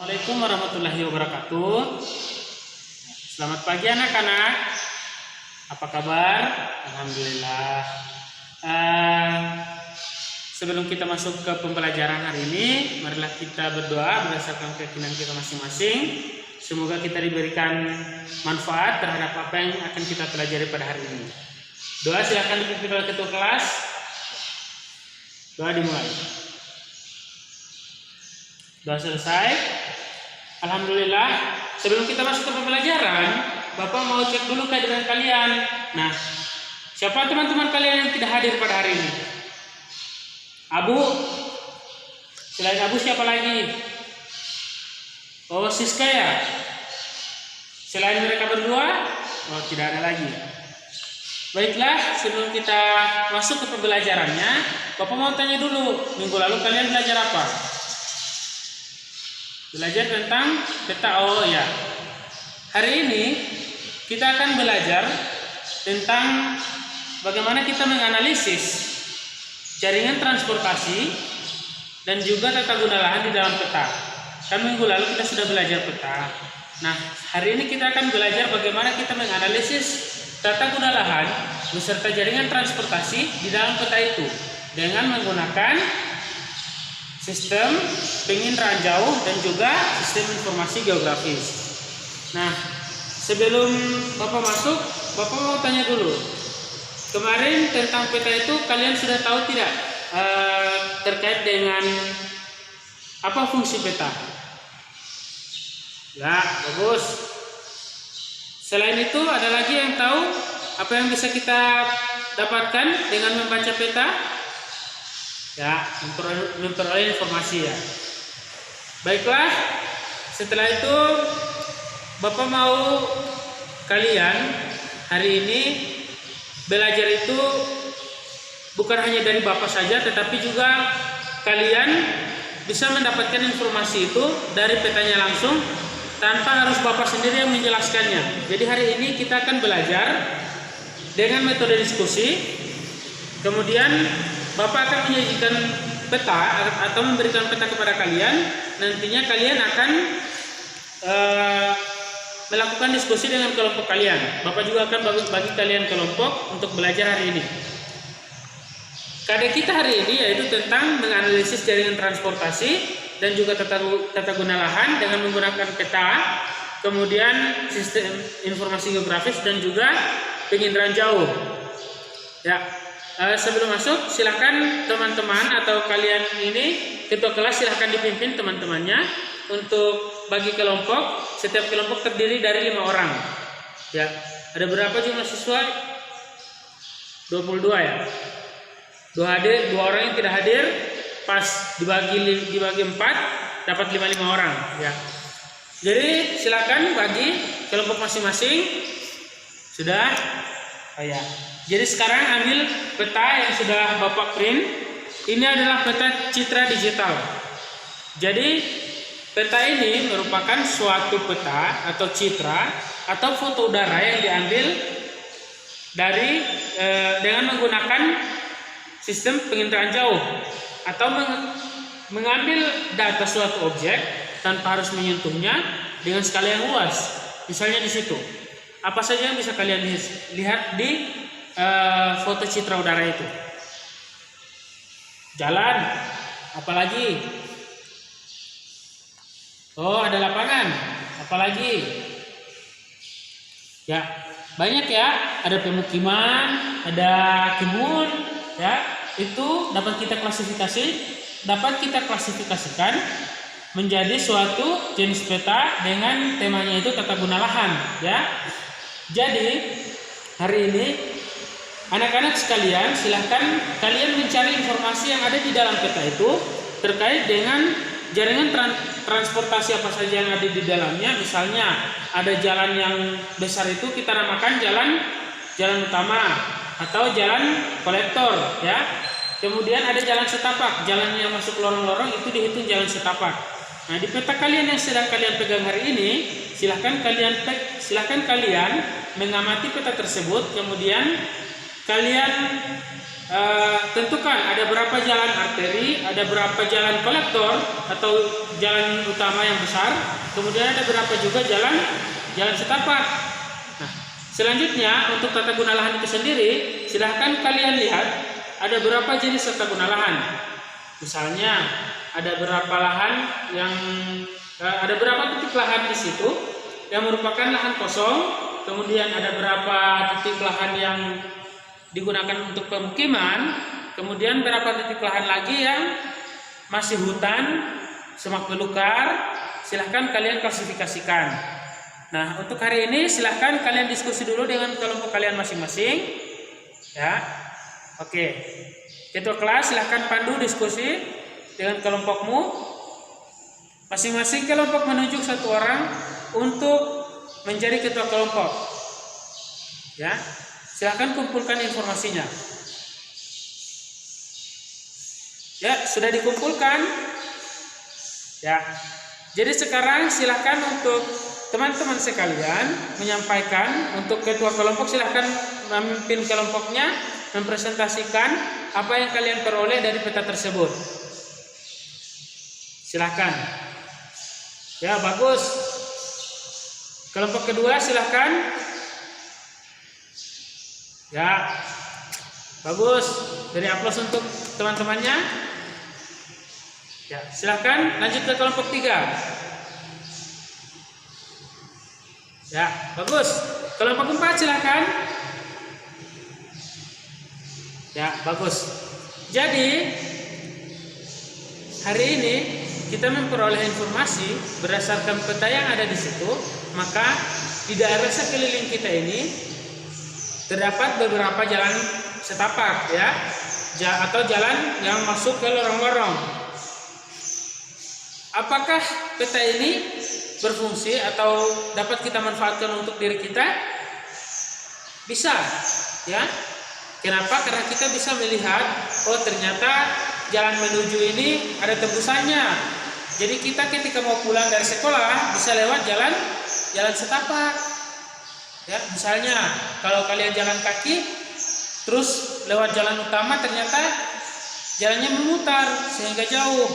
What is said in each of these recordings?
Assalamualaikum warahmatullahi wabarakatuh. Selamat pagi anak-anak. Apa kabar? Alhamdulillah. Sebelum kita masuk ke pembelajaran hari ini, marilah kita berdoa berdasarkan keyakinan kita masing-masing. Semoga kita diberikan manfaat terhadap apa yang akan kita pelajari pada hari ini. Doa silakan dipimpin oleh ketua kelas. Doa dimulai. Doa selesai. Alhamdulillah. Sebelum kita masuk ke pembelajaran, Bapak mau cek dulu kehadiran kalian. Nah, siapa teman-teman kalian yang tidak hadir pada hari ini? Abu. Selain Abu siapa lagi? Oh, Siska ya? Selain mereka berdua? Oh, tidak ada lagi. Baiklah, sebelum kita masuk ke pembelajarannya, Bapak mau tanya dulu, minggu lalu kalian belajar apa? Belajar tentang peta. Oh ya. Hari ini kita akan belajar tentang bagaimana kita menganalisis jaringan transportasi dan juga tata guna lahan di dalam peta. Kan minggu lalu kita sudah belajar peta. Nah, hari ini kita akan belajar bagaimana kita menganalisis tata guna lahan beserta jaringan transportasi di dalam peta itu dengan menggunakan sistem penginderaan jauh dan juga sistem informasi geografis. Nah, sebelum Bapak masuk, Bapak mau tanya dulu. Kemarin tentang peta itu kalian sudah tahu tidak terkait dengan apa fungsi peta? Ya, bagus. Selain itu ada lagi yang tahu apa yang bisa kita dapatkan dengan membaca peta? Ya, memperoleh informasi ya. Baiklah, setelah itu Bapak mau kalian hari ini belajar itu bukan hanya dari Bapak saja, tetapi juga kalian bisa mendapatkan informasi itu dari petanya langsung tanpa harus Bapak sendiri yang menjelaskannya. Jadi hari ini kita akan belajar dengan metode diskusi. Kemudian Bapak akan menyajikan peta atau memberikan peta kepada kalian. Nantinya kalian akan melakukan diskusi dengan kelompok kalian. Bapak juga akan bagi kalian kelompok untuk belajar hari ini. KD kita hari ini yaitu tentang menganalisis jaringan transportasi dan juga tata guna lahan dengan menggunakan peta, kemudian sistem informasi geografis dan juga penginderaan jauh. Ya, sebelum masuk silakan teman-teman atau kalian ini ketua kelas silakan dipimpin teman-temannya untuk bagi kelompok. Setiap kelompok terdiri dari 5 orang. Ya, ada berapa jumlah siswa? 22 ya. 2 orang yang tidak hadir. Pas dibagi 4 dapat 5 orang ya. Jadi silakan bagi kelompok masing-masing. Sudah? Oh ya. Jadi sekarang ambil peta yang sudah Bapak print. Ini adalah peta citra digital. Jadi peta ini merupakan suatu peta atau citra atau foto udara yang diambil dari dengan menggunakan sistem penginderaan jauh atau mengambil data suatu objek tanpa harus menyentuhnya dengan skala yang luas. Misalnya di situ, apa saja yang bisa kalian lihat di foto citra udara itu? Jalan, apalagi? Oh, ada lapangan, apalagi? Ya, banyak ya. Ada pemukiman, ada kebun, ya. Itu dapat kita klasifikasikan menjadi suatu jenis peta dengan temanya itu tata guna lahan, ya. Jadi hari ini anak-anak sekalian silahkan kalian mencari informasi yang ada di dalam peta itu terkait dengan jaringan transportasi apa saja yang ada di dalamnya. Misalnya ada jalan yang besar itu kita namakan jalan utama atau jalan kolektor ya. Kemudian ada jalan setapak, jalan yang masuk lorong-lorong itu dihitung jalan setapak. Nah, di peta kalian yang sedang kalian pegang hari ini, silahkan kalian mengamati peta tersebut, kemudian kalian tentukan ada berapa jalan arteri, ada berapa jalan kolektor atau jalan utama yang besar, kemudian ada berapa juga jalan setapak. Nah, selanjutnya untuk tata guna lahan itu sendiri, silahkan kalian lihat ada berapa jenis tata guna lahan. Misalnya ada berapa lahan yang ada berapa titik lahan di situ yang merupakan lahan kosong, kemudian ada berapa titik lahan yang digunakan untuk pemukiman, kemudian berapa titik lahan lagi yang masih hutan, semak belukar. Silahkan kalian klasifikasikan. Nah, untuk hari ini silahkan kalian diskusi dulu dengan kelompok kalian masing-masing, ya. Oke, ketua kelas silahkan pandu diskusi dengan kelompokmu. Masing-masing kelompok menunjuk satu orang untuk menjadi ketua kelompok, ya. Silahkan kumpulkan informasinya. Ya, sudah dikumpulkan. Ya. Jadi sekarang silahkan untuk teman-teman sekalian menyampaikan, untuk ketua kelompok silahkan memimpin kelompoknya mempresentasikan apa yang kalian peroleh dari peta tersebut. Silahkan. Ya, bagus. Kelompok kedua silahkan. Ya, bagus. Beri aplaus untuk teman-temannya. Ya, silahkan lanjut ke kelompok 3. Ya, bagus. Kelompok 4 silahkan. Ya, bagus. Jadi hari ini kita memperoleh informasi berdasarkan peta yang ada di situ. Maka di daerah sekeliling kita ini terdapat beberapa jalan setapak, ya, atau jalan yang masuk ke lorong-lorong. Apakah peta ini berfungsi atau dapat kita manfaatkan untuk diri kita? Bisa, ya. Kenapa? Karena kita bisa melihat, oh ternyata jalan menuju ini ada tembusannya. Jadi kita ketika mau pulang dari sekolah bisa lewat jalan setapak. Ya, misalnya kalau kalian jalan kaki terus lewat jalan utama, ternyata jalannya memutar sehingga jauh.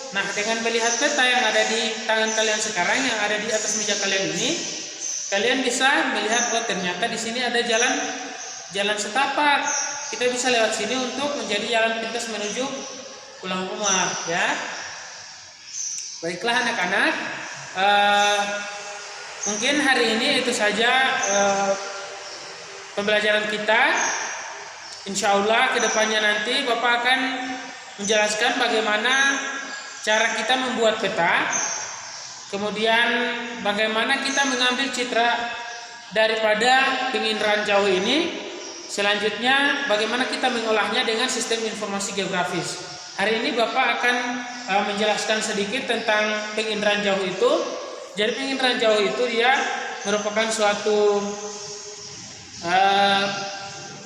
Nah, dengan melihat peta yang ada di tangan kalian sekarang, yang ada di atas meja kalian ini, kalian bisa melihat, oh ternyata di sini ada jalan setapak. Kita bisa lewat sini untuk menjadi jalan pintas menuju pulang rumah, ya. Baiklah anak-anak, mungkin hari ini itu saja pembelajaran kita. Insya Allah kedepannya nanti Bapak akan menjelaskan bagaimana cara kita membuat peta, kemudian bagaimana kita mengambil citra daripada penginderaan jauh ini. Selanjutnya bagaimana kita mengolahnya dengan sistem informasi geografis. Hari ini Bapak akan menjelaskan sedikit tentang penginderaan jauh itu. Jadi penginderaan jauh itu dia merupakan suatu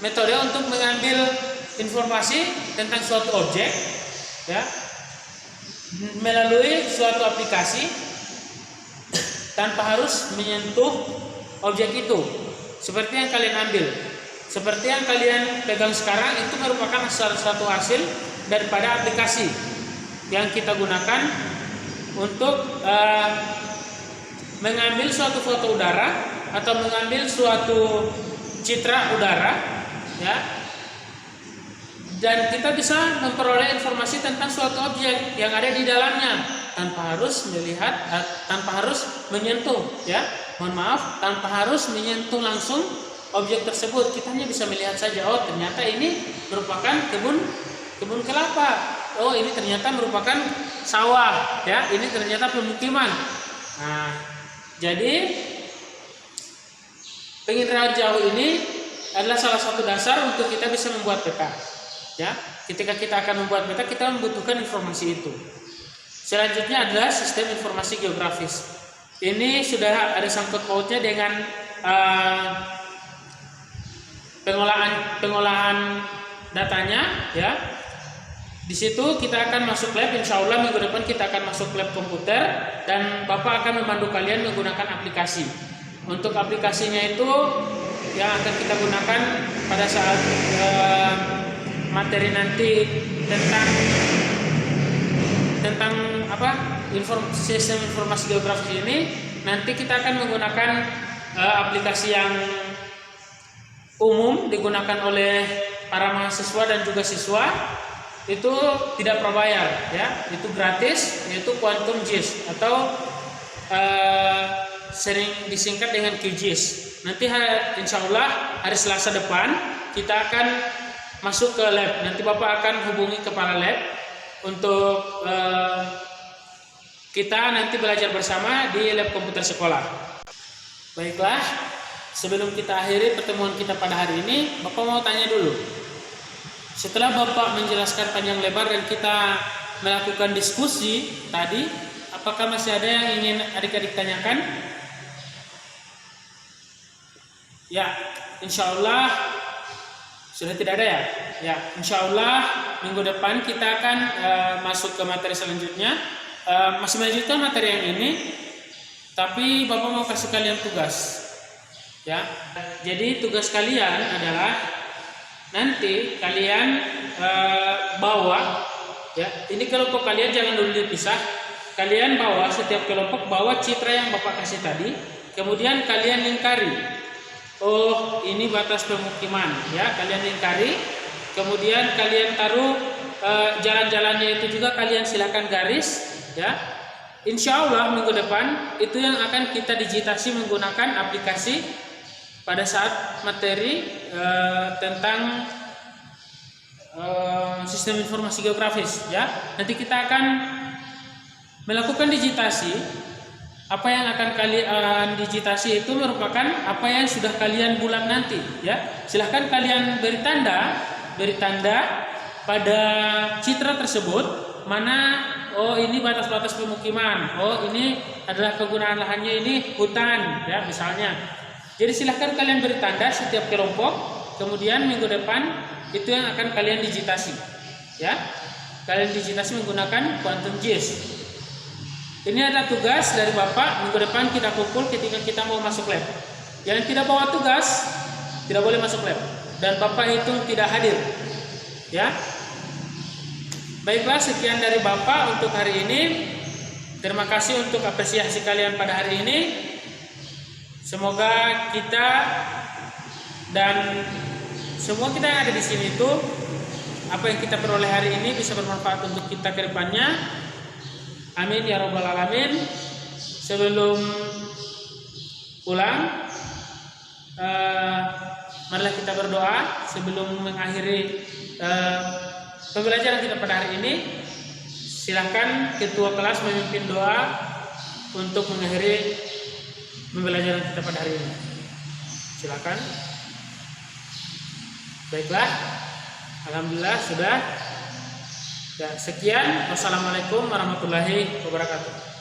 metode untuk mengambil informasi tentang suatu objek, ya, melalui suatu aplikasi tanpa harus menyentuh objek itu. Seperti yang kalian ambil, seperti yang kalian pegang sekarang, itu merupakan salah satu hasil daripada aplikasi yang kita gunakan untuk mengambil suatu foto udara atau mengambil suatu citra udara, ya, dan kita bisa memperoleh informasi tentang suatu objek yang ada di dalamnya tanpa harus melihat, tanpa harus menyentuh, ya, mohon maaf, tanpa harus menyentuh langsung objek tersebut. Kita hanya bisa melihat saja, oh ternyata ini merupakan kebun kelapa, oh ini ternyata merupakan sawah, ya, ini ternyata pemukiman. Nah, jadi penginderaan jauh ini adalah salah satu dasar untuk kita bisa membuat peta. Ya, ketika kita akan membuat peta, kita membutuhkan informasi itu. Selanjutnya adalah sistem informasi geografis. Ini sudah ada sangkut pautnya dengan pengolahan datanya, ya. Di situ kita akan masuk lab, insya Allah minggu depan kita akan masuk lab komputer dan Bapak akan memandu kalian menggunakan aplikasi. Untuk aplikasinya itu yang akan kita gunakan pada saat materi nanti tentang sistem informasi geografis ini, nanti kita akan menggunakan aplikasi yang umum digunakan oleh para mahasiswa dan juga siswa. Itu tidak berbayar, ya, itu gratis, yaitu Quantum GIS atau sering disingkat dengan QGIS. Nanti insya Allah hari Selasa depan kita akan masuk ke lab. Nanti Bapak akan hubungi kepala lab untuk kita nanti belajar bersama di lab komputer sekolah. Baiklah, sebelum kita akhiri pertemuan kita pada hari ini, Bapak mau tanya dulu. Setelah Bapak menjelaskan panjang lebar dan kita melakukan diskusi tadi, apakah masih ada yang ingin adik-adik tanyakan? Ya, insya Allah sudah tidak ada ya. Ya, insya Allah minggu depan kita akan masuk ke materi selanjutnya. Masih melanjutkan materi yang ini, tapi Bapak mau kasih kalian tugas. Ya, jadi tugas kalian adalah nanti kalian bawa, ya, ini kelompok kalian jangan dulu dipisah. Kalian bawa, setiap kelompok bawa citra yang Bapak kasih tadi, kemudian kalian lingkari. Oh, ini batas pemukiman, ya, kalian lingkari. Kemudian kalian taruh jalan-jalannya itu juga kalian silakan garis, ya. Insya Allah minggu depan itu yang akan kita digitasi menggunakan aplikasi pada saat materi tentang sistem informasi geografis, ya. Nanti kita akan melakukan digitasi. Apa yang akan kalian digitasi itu merupakan apa yang sudah kalian buat nanti, ya. Silahkan kalian beri tanda pada citra tersebut, mana oh ini batas-batas pemukiman, oh ini adalah kegunaan lahannya, ini hutan, ya, misalnya. Jadi silahkan kalian beri tanda setiap kelompok, kemudian minggu depan itu yang akan kalian digitasi, ya. Kalian digitasi menggunakan Quantum GIS. Ini adalah tugas dari Bapak, minggu depan kita kumpul ketika kita mau masuk lab. Yang tidak bawa tugas tidak boleh masuk lab, dan Bapak itu tidak hadir, ya. Baiklah, sekian dari Bapak untuk hari ini. Terima kasih untuk apresiasi kalian pada hari ini. Semoga kita dan semua kita yang ada di sini itu, apa yang kita peroleh hari ini bisa bermanfaat untuk kita ke depannya. Amin ya rabbal alamin. Sebelum pulang, marilah kita berdoa sebelum mengakhiri pembelajaran kita pada hari ini. Silahkan ketua kelas memimpin doa untuk mengakhiri pembelajaran kita pada hari ini. Silakan. Baiklah, alhamdulillah sudah. Ya, sekian. Wassalamualaikum warahmatullahi wabarakatuh.